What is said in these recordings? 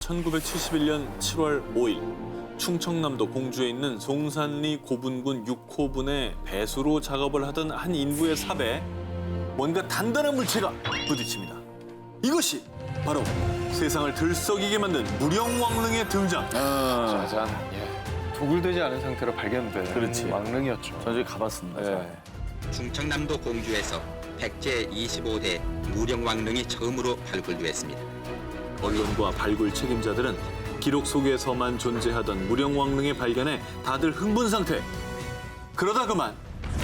1971년 7월 5일 충청남도 공주에 있는 송산리 고분군 6호분의 배수로 작업을 하던 한 인부의 삽에 뭔가 단단한 물체가 부딪힙니다. 이것이 바로 세상을 들썩이게 만든 무령왕릉의 등장. 짜잔. 예. 도굴되지 않은 상태로 발견된 그렇지. 왕릉이었죠. 저희 가봤습니다. 네. 충청남도 공주에서 백제 25대 무령왕릉이 처음으로 발굴되었습니다. 언론과 발굴 책임자들은 기록 속에서만 존재하던 무령왕릉의 발견에 다들 흥분 상태. 그러다 그만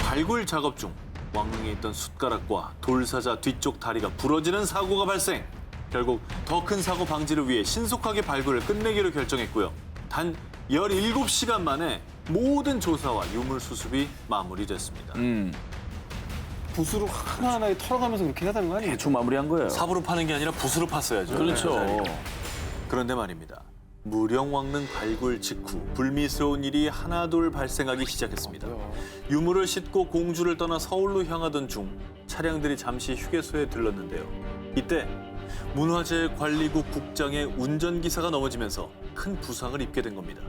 발굴 작업 중 왕릉에 있던 숟가락과 돌사자 뒤쪽 다리가 부러지는 사고가 발생. 결국 더 큰 사고 방지를 위해 신속하게 발굴을 끝내기로 결정했고요. 단 17시간 만에 모든 조사와 유물 수습이 마무리됐습니다. 붓으로 하나하나 털어가면서 그렇게 해야 되는 거 아니에요? 대충 마무리한 거예요. 삽으로 파는 게 아니라 붓으로 팠어야죠. 그렇죠. 그런데 말입니다. 무령왕릉 발굴 직후 불미스러운 일이 하나둘 발생하기 시작했습니다. 유물을 싣고 공주를 떠나 서울로 향하던 중 차량들이 잠시 휴게소에 들렀는데요. 이때 문화재관리국 국장의 운전기사가 넘어지면서 큰 부상을 입게 된 겁니다.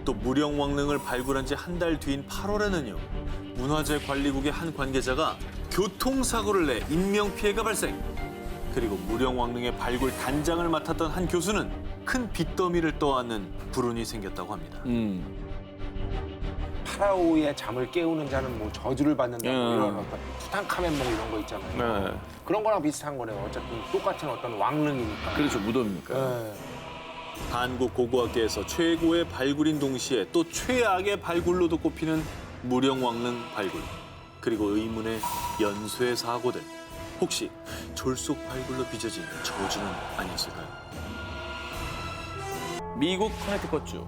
또 무령왕릉을 발굴한 지 한 달 뒤인 8월에는요. 문화재관리국의 한 관계자가 교통사고를 내 인명피해가 발생. 그리고 무령왕릉의 발굴 단장을 맡았던 한 교수는 큰 빚더미를 떠안는 불운이 생겼다고 합니다. 파라오의 잠을 깨우는 자는 뭐 저주를 받는다 뭐 이런 어떤 투탕카멘 뭐 이런 거 있잖아요. 네. 그런 거랑 비슷한 거네요. 어쨌든 똑같은 어떤 왕릉이니까. 그렇죠, 무덤이니까. 네. 한국 고고학계에서 최고의 발굴인 동시에 또 최악의 발굴로도 꼽히는 무령왕릉 발굴. 그리고 의문의 연쇄 사고들. 혹시 졸속 발굴로 빚어진 저주는 아니었을까요? 미국 커네티컷주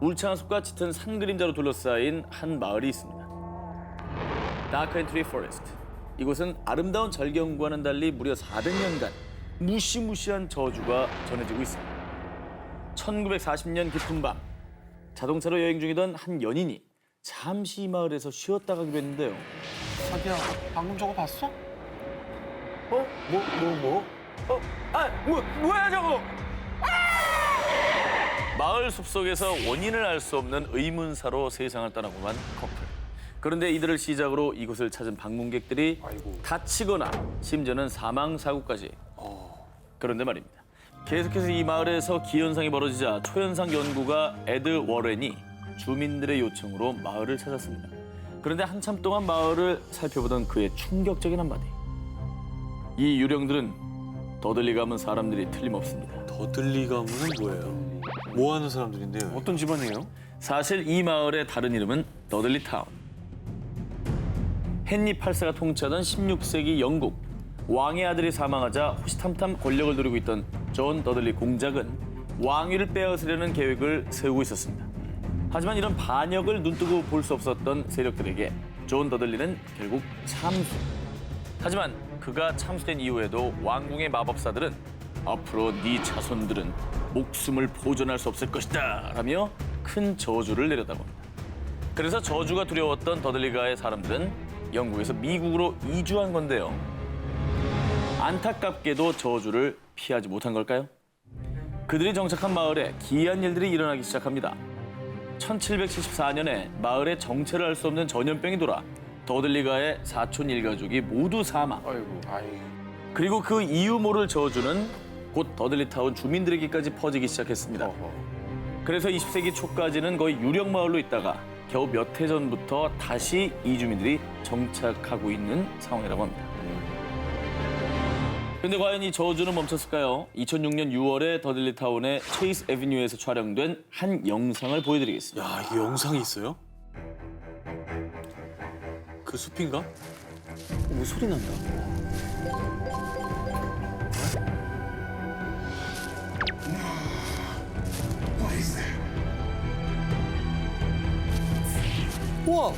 울창한 숲과 짙은 산 그림자로 둘러싸인 한 마을이 있습니다. 다크앤트리 포레스트. 이곳은 아름다운 절경과는 달리 무려 400년간 무시무시한 저주가 전해지고 있습니다. 1940년 깊은 밤 자동차로 여행 중이던 한 연인이 잠시 이 마을에서 쉬었다 가기로 했는데요. 자기야, 방금 저거 봤어? 뭐야 저거? 마을 숲속에서 원인을 알 수 없는 의문사로 세상을 떠나고만 커플. 그런데 이들을 시작으로 이곳을 찾은 방문객들이 다치거나 심지어는 사망 사고까지. 그런데 말입니다. 계속해서 이 마을에서 기현상이 벌어지자 초현상 연구가 에드 워렌이 주민들의 요청으로 마을을 찾았습니다. 그런데 한참 동안 마을을 살펴보던 그의 충격적인 한마디. 이 유령들은 더들리 가문 사람들이 틀림없습니다. 더들리 가문은 뭐예요? 뭐 하는 사람들인데요? 어떤 집안이에요? 사실 이 마을의 다른 이름은 더들리 타운. 헨리 8세가 통치하던 16세기 영국. 왕의 아들이 사망하자 호시탐탐 권력을 누리고 있던 존 더들리 공작은 왕위를 빼앗으려는 계획을 세우고 있었습니다. 하지만 이런 반역을 눈뜨고 볼 수 없었던 세력들에게 존 더들리는 결국 참수. 하지만 그가 참수된 이후에도 왕궁의 마법사들은 앞으로 네 자손들은 목숨을 보존할 수 없을 것이다 라며 큰 저주를 내렸다고 합니다. 그래서 저주가 두려웠던 더들리가의 사람들은 영국에서 미국으로 이주한 건데요. 안타깝게도 저주를 피하지 못한 걸까요? 그들이 정착한 마을에 기이한 일들이 일어나기 시작합니다. 1774년에 마을에 정체를 알 수 없는 전염병이 돌아 더들리가의 사촌 일가족이 모두 사망. 아이고. 그리고 그 이유 모를 저주는 곧 더들리타운 주민들에게까지 퍼지기 시작했습니다. 그래서 20세기 초까지는 거의 유령 마을로 있다가 겨우 몇 해 전부터 다시 이주민들이 정착하고 있는 상황이라고 합니다. 근데 과연 이 저주는 멈췄을까요? 2006년 6월에 더들리타운의 체이스 애비뉴에서 촬영된 한 영상을 보여드리겠습니다. 야, 이게 영상이 있어요? 그 숲인가? 뭐 소리 난다. 우와!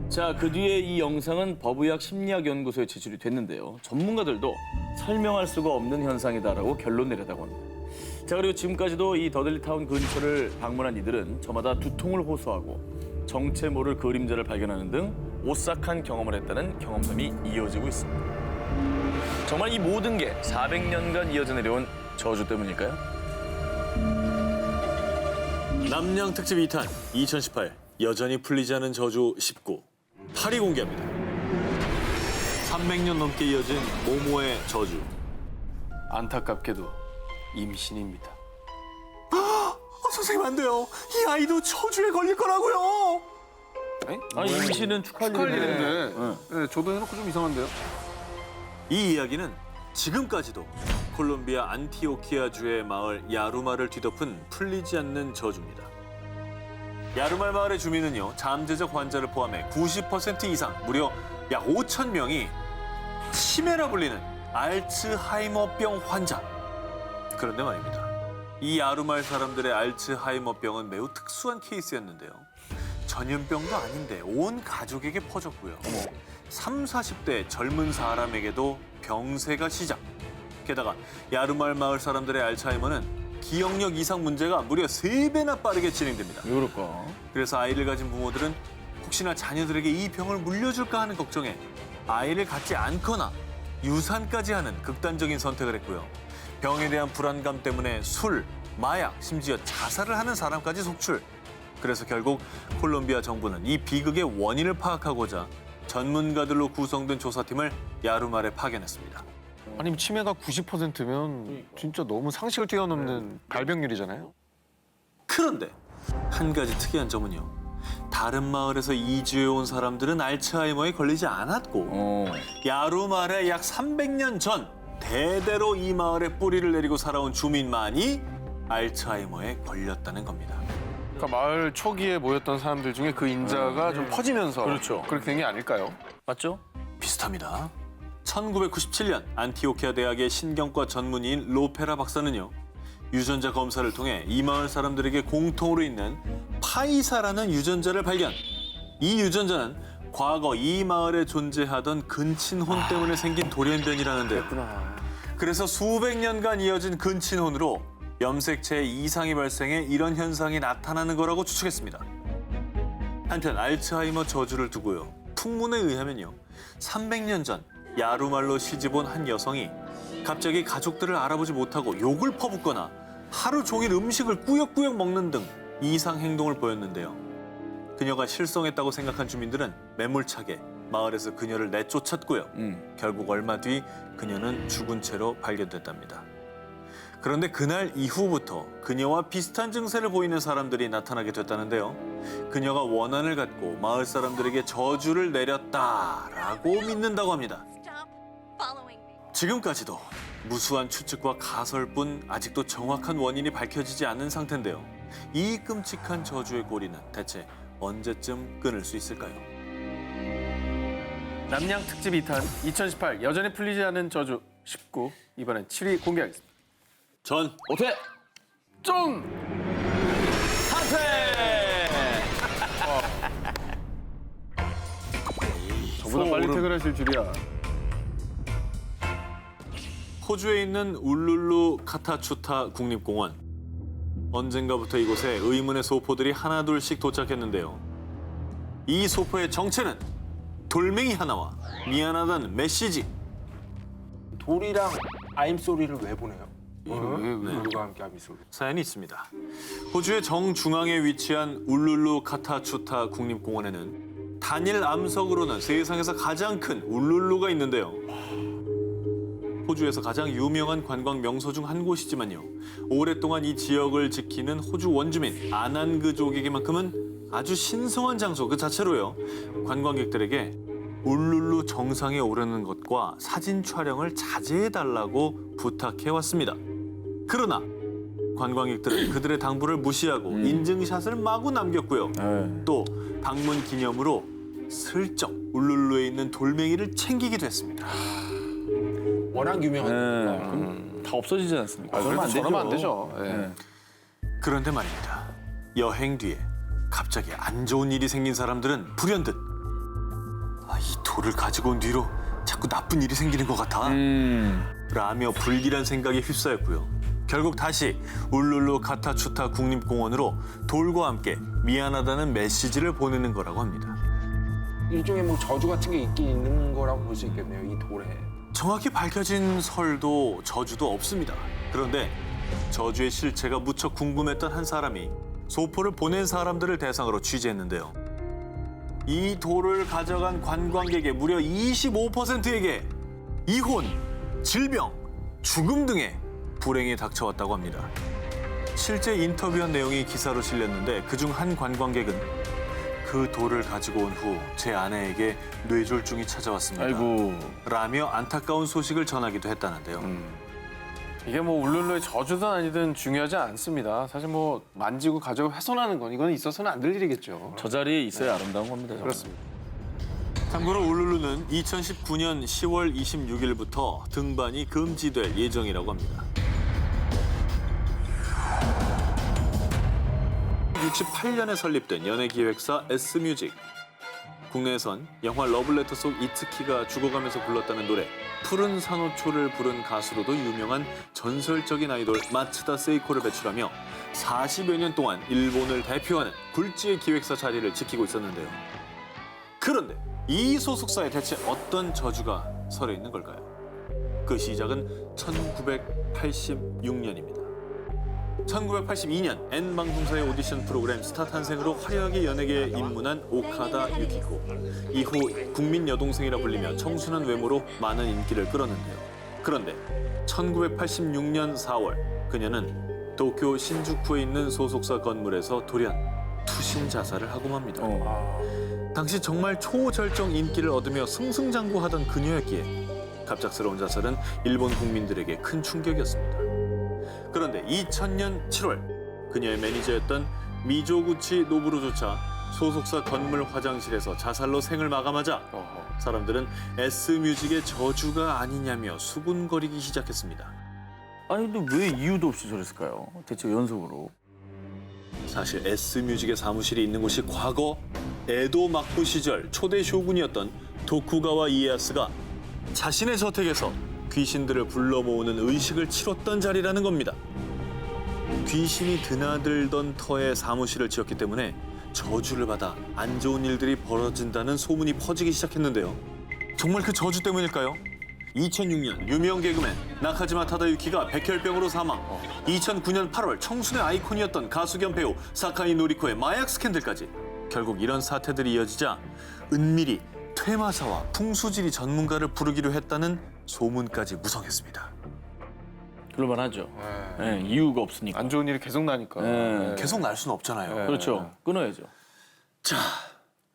자, 그 뒤에 이 영상은 법의학 심리학연구소에 제출이 됐는데요. 전문가들도 설명할 수가 없는 현상이다라고 결론 내렸다고 합니다. 자, 그리고 지금까지도 이 더들리타운 근처를 방문한 이들은 저마다 두통을 호소하고 정체 모를 그림자를 발견하는 등 오싹한 경험을 했다는 경험담이 이어지고 있습니다. 정말 이 모든 게 400년간 이어져 내려온 저주 때문일까요? 남양 특집 2탄 2018 여전히 풀리지 않은 저주 19 8위 공개합니다. 300년 넘게 이어진 모모의 저주. 안타깝게도 임신입니다. 선생님 안 돼요. 이 아이도 저주에 걸릴 거라고요. 아니 임신은 축하할 축하할 일인데. 일인데 네, 저도 해놓고 좀 이상한데요? 이 이야기는 지금까지도 콜롬비아 안티오키아주의 마을 야루마를 뒤덮은 풀리지 않는 저주입니다. 야루말 마을의 주민은요, 잠재적 환자를 포함해 90% 이상, 무려 약 5천 명이 치매라 불리는 알츠하이머병 환자. 그런데 말입니다. 이 야루말 사람들의 알츠하이머병은 매우 특수한 케이스였는데요. 전염병도 아닌데 온 가족에게 퍼졌고요. 3, 40대 젊은 사람에게도 병세가 시작. 게다가 야루말 마을 사람들의 알츠하이머는 기억력 이상 문제가 무려 3배나 빠르게 진행됩니다. 왜 그럴까? 그래서 아이를 가진 부모들은 혹시나 자녀들에게 이 병을 물려줄까 하는 걱정에 아이를 갖지 않거나 유산까지 하는 극단적인 선택을 했고요. 병에 대한 불안감 때문에 술, 마약, 심지어 자살을 하는 사람까지 속출. 그래서 결국 콜롬비아 정부는 이 비극의 원인을 파악하고자 전문가들로 구성된 조사팀을 야루말에 파견했습니다. 아니 치매가 90%면 진짜 너무 상식을 뛰어넘는 발병률이잖아요. 그런데 한 가지 특이한 점은요. 다른 마을에서 이주해 온 사람들은 알츠하이머에 걸리지 않았고 야루말에 약 300년 전 대대로 이 마을에 뿌리를 내리고 살아온 주민만이 알츠하이머에 걸렸다는 겁니다. 그러니까 마을 초기에 모였던 사람들 중에 그 인자가 좀 퍼지면서 그렇죠. 그렇게 된 게 아닐까요? 맞죠? 비슷합니다. 1997년 안티오키아 대학의 신경과 전문의인 로페라 박사는요. 유전자 검사를 통해 이 마을 사람들에게 공통으로 있는 파이사라는 유전자를 발견. 이 유전자는 과거 이 마을에 존재하던 근친혼 때문에 생긴 돌연변이라는데요. 그래서 수백 년간 이어진 근친혼으로 염색체에 이상이 발생해 이런 현상이 나타나는 거라고 추측했습니다. 한편 알츠하이머 저주를 두고요. 풍문에 의하면요. 300년 전 야루말로 시집온 한 여성이 갑자기 가족들을 알아보지 못하고 욕을 퍼붓거나 하루 종일 음식을 꾸역꾸역 먹는 등 이상 행동을 보였는데요. 그녀가 실성했다고 생각한 주민들은 매몰차게 마을에서 그녀를 내쫓았고요. 결국 얼마 뒤 그녀는 죽은 채로 발견됐답니다. 그런데 그날 이후부터 그녀와 비슷한 증세를 보이는 사람들이 나타나게 됐다는데요. 그녀가 원한을 갖고 마을 사람들에게 저주를 내렸다라고 믿는다고 합니다. 지금까지도 무수한 추측과 가설뿐 아직도 정확한 원인이 밝혀지지 않은 상태인데요. 이 끔찍한 저주의 고리는 대체 언제쯤 끊을 수 있을까요? 남양 특집 2탄 2018 여전히 풀리지 않은 저주 19 이번엔 7위 공개하겠습니다. 전 어때? 좀 하태! 저보다 빨리 퇴근하실 줄이야. 호주에 있는 울룰루 카타추타 국립공원. 언젠가부터 이곳에 의문의 소포들이 하나둘씩 도착했는데요. 이 소포의 정체는 돌멩이 하나와 미안하다는 메시지. 돌이랑 아임 소리를 왜 보내요? 왜? 누가 함께 아임 소리? 사연이 있습니다. 호주의 정중앙에 위치한 울룰루 카타추타 국립공원에는 단일 암석으로는 세상에서 가장 큰 울룰루가 있는데요. 호주에서 가장 유명한 관광 명소 중 한 곳이지만요. 오랫동안 이 지역을 지키는 호주 원주민 아난그족에게만큼은 아주 신성한 장소 그 자체로요. 관광객들에게 울룰루 정상에 오르는 것과 사진 촬영을 자제해달라고 부탁해왔습니다. 그러나 관광객들은 그들의 당부를 무시하고 인증샷을 마구 남겼고요. 또 방문 기념으로 슬쩍 울룰루에 있는 돌멩이를 챙기기도 했습니다. 워낙 유명한. 그럼 다 없어지지 않습니까? 그래도 저러면 안 되죠. 예. 그런데 말입니다. 여행 뒤에 갑자기 안 좋은 일이 생긴 사람들은 불현듯 이 돌을 가지고 온 뒤로 자꾸 나쁜 일이 생기는 것 같아 라며 불길한 생각에 휩싸였고요. 결국 다시 울룰루 카타추타 국립공원으로 돌과 함께 미안하다는 메시지를 보내는 거라고 합니다. 일종의 뭐 저주 같은 게 있긴 있는 거라고 볼 수 있겠네요. 이 돌에. 정확히 밝혀진 설도 저주도 없습니다. 그런데 저주의 실체가 무척 궁금했던 한 사람이 소포를 보낸 사람들을 대상으로 취재했는데요. 이 돌을 가져간 관광객의 무려 25%에게 이혼, 질병, 죽음 등의 불행이 닥쳐왔다고 합니다. 실제 인터뷰한 내용이 기사로 실렸는데 그중 한 관광객은 그 돌을 가지고 온 후 제 아내에게 뇌졸중이 찾아왔습니다. 아이고. 라며 안타까운 소식을 전하기도 했다는데요. 이게 뭐 울룰루의 저주든 아니든 중요하지 않습니다. 사실 뭐 만지고 가지고 훼손하는 건 이건 있어서는 안 될 일이겠죠. 저 자리에 있어야 아름다운 겁니다. 정말. 그렇습니다. 참고로 울룰루는 2019년 10월 26일부터 등반이 금지될 예정이라고 합니다. 1968년에 설립된 연예기획사 S뮤직. 국내에선 영화 러블레터 속 이츠키가 죽어가면서 불렀다는 노래 푸른 산호초를 부른 가수로도 유명한 전설적인 아이돌 마츠다 세이코를 배출하며 40여 년 동안 일본을 대표하는 굴지의 기획사 자리를 지키고 있었는데요. 그런데 이 소속사에 대체 어떤 저주가 서려 있는 걸까요? 그 시작은 1986년입니다. 1982년 N방송사의 오디션 프로그램 스타 탄생으로 화려하게 연예계에 입문한 오카다 유키코. 이후 국민 여동생이라 불리며 청순한 외모로 많은 인기를 끌었는데요. 그런데 1986년 4월 그녀는 도쿄 신주쿠에 있는 소속사 건물에서 돌연 투신 자살을 하고 맙니다. 당시 정말 초절정 인기를 얻으며 승승장구하던 그녀였기에 갑작스러운 자살은 일본 국민들에게 큰 충격이었습니다. 그런데 2000년 7월 그녀의 매니저였던 미조구치 노부루조차 소속사 건물 화장실에서 자살로 생을 마감하자 사람들은 S뮤직의 저주가 아니냐며 수군거리기 시작했습니다. 아니 근데 왜 이유도 없이 저랬을까요? 대체 연속으로. 사실 S뮤직의 사무실이 있는 곳이 과거 에도 막부 시절 초대 쇼군이었던 도쿠가와 이에야스가 자신의 저택에서 귀신들을 불러 모으는 의식을 치렀던 자리라는 겁니다. 귀신이 드나들던 터에 사무실을 지었기 때문에 저주를 받아 안 좋은 일들이 벌어진다는 소문이 퍼지기 시작했는데요. 정말 그 저주 때문일까요? 2006년 유명 개그맨 나카지마 타다유키가 백혈병으로 사망. 2009년 8월 청순의 아이콘이었던 가수 겸 배우 사카이 노리코의 마약 스캔들까지. 결국 이런 사태들이 이어지자 은밀히 퇴마사와 풍수지리 전문가를 부르기로 했다는 소문까지 무성했습니다. 그럴만하죠. 네, 이유가 없으니까. 안 좋은 일이 계속 나니까. 네. 계속 날 수는 없잖아요. 그렇죠. 끊어야죠. 자,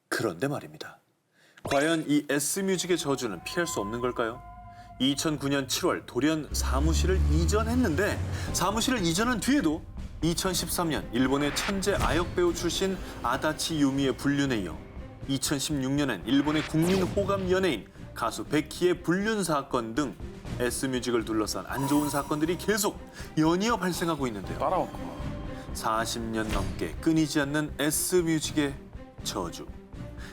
그런데 말입니다. 과연 이 S뮤직의 저주는 피할 수 없는 걸까요? 2009년 7월 돌연 사무실을 이전했는데 사무실을 이전한 뒤에도 2013년 일본의 천재 아역배우 출신 아다치 유미의 불륜에 이어 2016년엔 일본의 국민 호감 연예인 가수 베키의 불륜 사건 등 S뮤직을 둘러싼 안 좋은 사건들이 계속 연이어 발생하고 있는데요. 따라왔구나. 40년 넘게 끊이지 않는 S뮤직의 저주.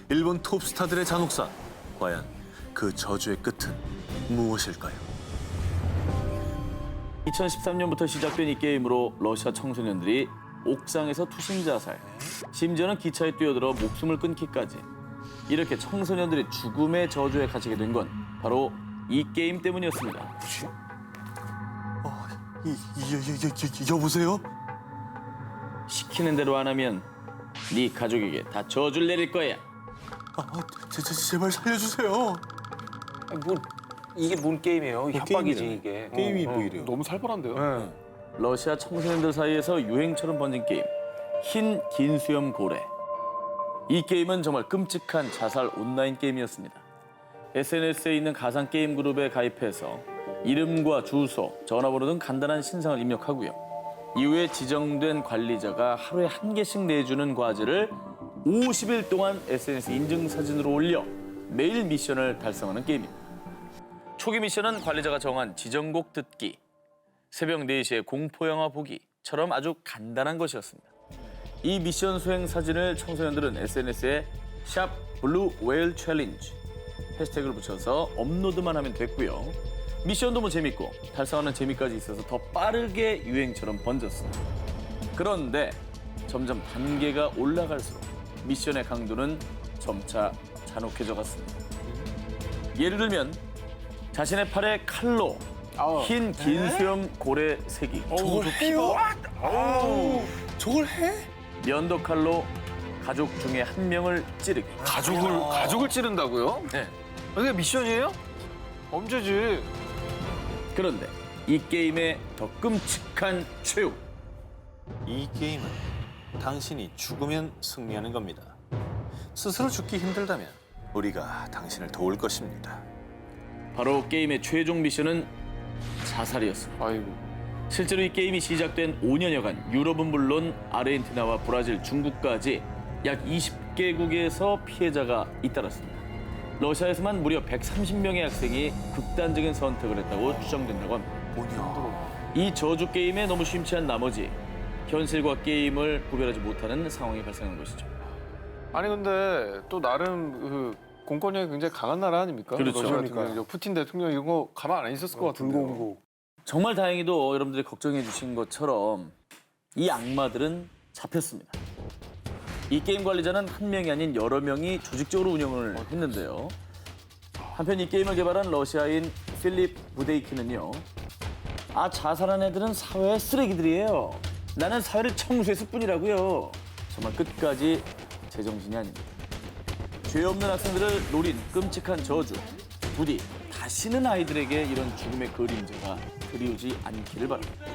일본 톱스타들의 잔혹사. 과연 그 저주의 끝은 무엇일까요? 2013년부터 시작된 이 게임으로 러시아 청소년들이 옥상에서 투신 자살, 심지어는 기차에 뛰어들어 목숨을 끊기까지 이렇게 청소년들이 죽음의 저주에 갇히게 된 건 바로 이 게임 때문이었습니다. 여보세요? 시키는 대로 안 하면 네 가족에게 다 저주를 내릴 거야. 제발 살려주세요. 아니, 뭐 이게 뭔 게임이에요? 협박이지 이게. 게임이 뭐 이래요? 너무 살벌한데요. 네. 러시아 청소년들 사이에서 유행처럼 번진 게임 흰 긴 수염 고래. 이 게임은 정말 끔찍한 자살 온라인 게임이었습니다. SNS에 있는 가상 게임 그룹에 가입해서 이름과 주소, 전화번호 등 간단한 신상을 입력하고요. 이후에 지정된 관리자가 하루에 한 개씩 내주는 과제를 50일 동안 SNS 인증사진으로 올려 매일 미션을 달성하는 게임입니다. 초기 미션은 관리자가 정한 지정곡 듣기, 새벽 4시에 공포영화 보기처럼 아주 간단한 것이었습니다. 이 미션 수행 사진을 청소년들은 SNS에 샵 블루 웨일 챌린지 해시태그를 붙여서 업로드만 하면 됐고요. 미션도 너무 재밌고 달성하는 재미까지 있어서 더 빠르게 유행처럼 번졌습니다. 그런데 점점 단계가 올라갈수록 미션의 강도는 점차 잔혹해져 갔습니다. 예를 들면 자신의 팔에 칼로 흰 긴 수염 고래 새기, 저걸 해요? 저걸 해? 면도 칼로 가족 중에 한 명을 찌르기. 가족을 찌른다고요? 네. 이게 미션이에요? 범죄지. 그런데 이 게임의 더 끔찍한 최후. 이 게임은 당신이 죽으면 승리하는 겁니다. 스스로 죽기 힘들다면 우리가 당신을 도울 것입니다. 바로 게임의 최종 미션은 자살이었습니다. 아이고. 실제로 이 게임이 시작된 5년여간 유럽은 물론 아르헨티나와 브라질, 중국까지 약 20개국에서 피해자가 잇따랐습니다. 러시아에서만 무려 130명의 학생이 극단적인 선택을 했다고 추정된다고 합니다. 뭐냐? 이 저주 게임에 너무 심취한 나머지 현실과 게임을 구별하지 못하는 상황이 발생한 것이죠. 아니 근데 또 나름 그 공권력이 굉장히 강한 나라 아닙니까? 그렇죠. 러시아 같은 경우는 푸틴 대통령 이런 거 가만 안 있었을 것 같은데. 불공고. 정말 다행히도 여러분들이 걱정해 주신 것처럼 이 악마들은 잡혔습니다. 이 게임 관리자는 한 명이 아닌 여러 명이 조직적으로 운영을 했는데요. 한편 이 게임을 개발한 러시아인 필립 부데이키는요. 자살한 애들은 사회의 쓰레기들이에요. 나는 사회를 청소했을 뿐이라고요. 정말 끝까지 제정신이 아닙니다. 죄 없는 학생들을 노린 끔찍한 저주. 부디 다시는 아이들에게 이런 죽음의 그림자가 그리우지 않기를 바랍니다.